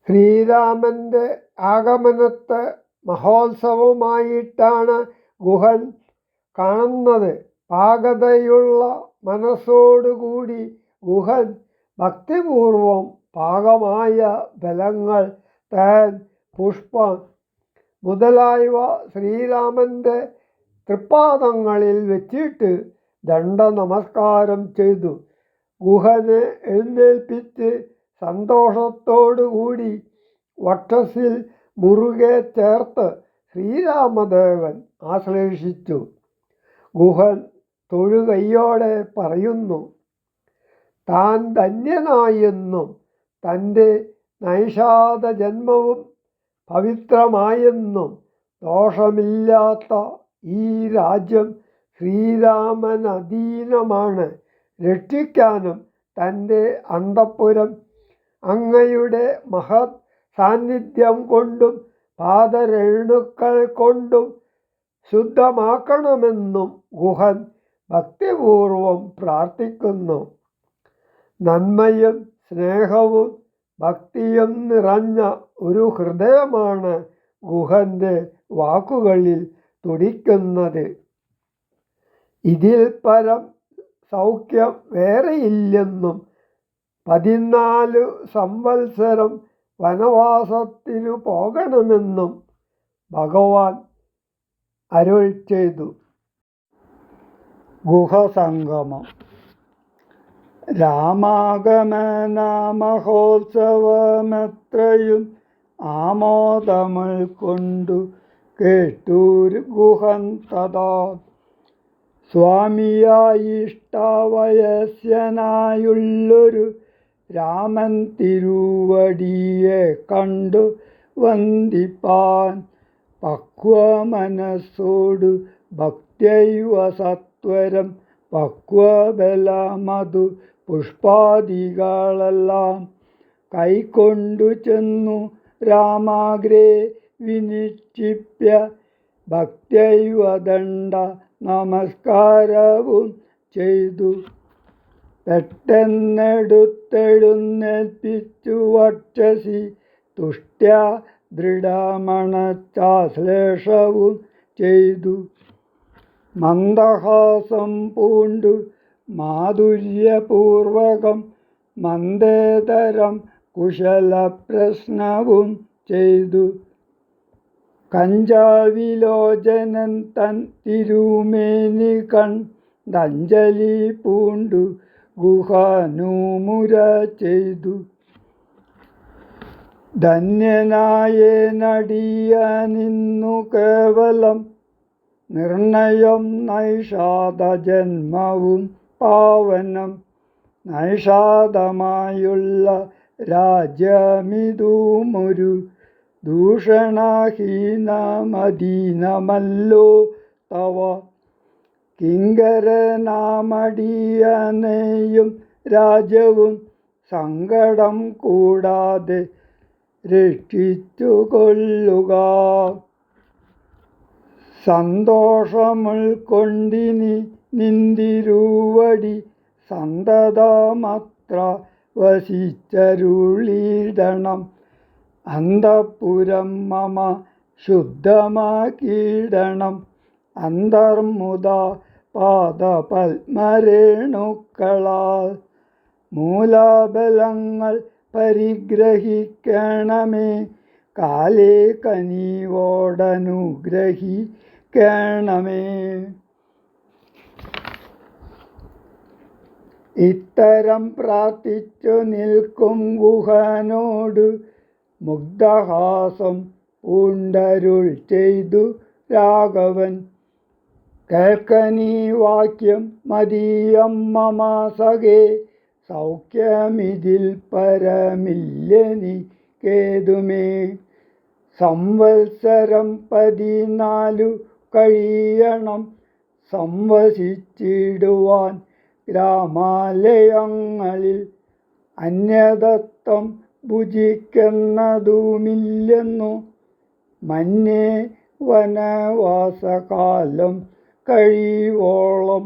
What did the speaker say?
ശ്രീരാമൻ്റെ ആഗമനത്തെ മഹോത്സവമായിട്ടാണ് ഗുഹൻ കാണുന്നത്. പാകതയുള്ള മനസ്സോടുകൂടി ഗുഹൻ ഭക്തിപൂർവം പാകമായ ഫലങ്ങൾ, തേൻ, പുഷ്പം മുതലായവ ശ്രീരാമൻ്റെ തൃപ്പാദങ്ങളിൽ വെച്ചിട്ട് ദണ്ഡനമസ്കാരം ചെയ്തു. ഗുഹനെ എഴുന്നേൽപ്പിച്ച് സന്തോഷത്തോടുകൂടി വക്ഷസ്സിൽ മുറുകെ ചേർത്ത് ശ്രീരാമദേവൻ ആശ്ലേഷിച്ചു. ഗുഹൻ തൊഴുകൈയോടെ പറയുന്നു, താൻ ധന്യനായെന്നും തൻ്റെ നൈഷാദ ജന്മവും പവിത്രമായെന്നും ദോഷമില്ലാത്ത ഈ രാജ്യം ശ്രീരാമനധീനമാണ്. രക്ഷിക്കാനും തൻ്റെ അന്തഃപുരം അങ്ങയുടെ മഹത് സാന്നിധ്യം കൊണ്ടും പാദരേണുക്കൾ കൊണ്ടും ശുദ്ധമാക്കണമെന്നും ഗുഹൻ ഭക്തിപൂർവം പ്രാർത്ഥിക്കുന്നു. നന്മയും സ്നേഹവും ഭക്തിയും നിറഞ്ഞ ഒരു ഹൃദയമാണ് ഗുഹൻ്റെ വാക്കുകളിൽ തുടിക്കുന്നത്. ഇതിൽ പരം സൗഖ്യം വേറെയില്ലെന്നും 14 സംവത്സരം വനവാസത്തിനു പോകണമെന്നും ഭഗവാൻ അരുൾ ചെയ്തു. ഗുഹസംഗമം. രാമാഗമന മഹോത്സവമെത്രയും ആമോദമുൾക്കൊണ്ടു കേട്ടൂർ ഗുഹൻ തഥാ. സ്വാമിയായിഷ്ടവയസ്യനായുള്ളൊരു രാമൻ തിരുവടിയെ കണ്ടു വന്ദിപ്പാൻ പക്വമനസ്സോടു ഭക്ത്യൈവ സത്വരം പക്വബലമതു പുഷ്പാദികളെല്ലാം കൈക്കൊണ്ടു ചെന്നു രാമാഗ്രേ വിനിക്ഷിപ്യ ഭക്ത്യൈവ ദണ്ഡ നമസ്കാരവും ചെയ്തു. പെട്ടെന്നെടുത്തെഴുന്നേൽപ്പിച്ചു വക്ഷസി തുഷ്ട്യാ ദൃഢമണച്ചാശ്ലേഷവും ചെയ്തു. മന്ദഹാസം പൂണ്ടു മാധുര്യപൂർവകം മന്ദേതരം കുശലപ്രശ്നവും ചെയ്തു. കഞ്ചാവിലോചനൻ തൻ തിരുമേനി കണ്ടഞ്ജലി പൂണ്ടു ഗുഹനുമുര ചെയ്തു. ധന്യനായേനടിയനിന്നു കേവലം നിർണയം നൈഷാദജന്മവും പാവനം. നൈഷാദമായുള്ള രാജ്യമിതുമൊരു ദൂഷണഹീനമദീനമല്ലോ തവ. കിങ്കരനാമടിയനെയും രാജ്യവും സങ്കടം കൂടാതെ രക്ഷിച്ചു കൊള്ളുക. സന്തോഷമുൾക്കൊണ്ടിനി നിന്തിരുവടി സന്തതമത്ര വസിച്ചരുളിടണം. അന്തഃപുരം മമ ശുദ്ധമാക്കിയിടണം. അന്തർമുദ പാദപത്മരേണുക്കളാൽ മൂലബലങ്ങൾ പരിഗ്രഹിക്കണമേ. കാലേ കനിവോടനുഗ്രഹിക്കണമേ. ഇത്തരം പ്രാർത്ഥിച്ചു നിൽക്കും ഗുഹനോടു മുഗ്ധഹാസം പൂണ്ടരുൾ ചെയ്തു രാഘവൻ. കേൾക്കനീ വാക്യം മതീയം മമ സഖേ. സൗഖ്യമിതിൽ പരമില്ലെനിക്കേതുമേ. സംവത്സരം 14 കഴിയണം സംവസിച്ചിടുവാൻ ഗ്രാമാലയങ്ങളിൽ. അന്യദത്തം ഭുജിക്കുന്നതുമില്ലെന്നു മന്യേ വനവാസകാലം കഴിവോളം.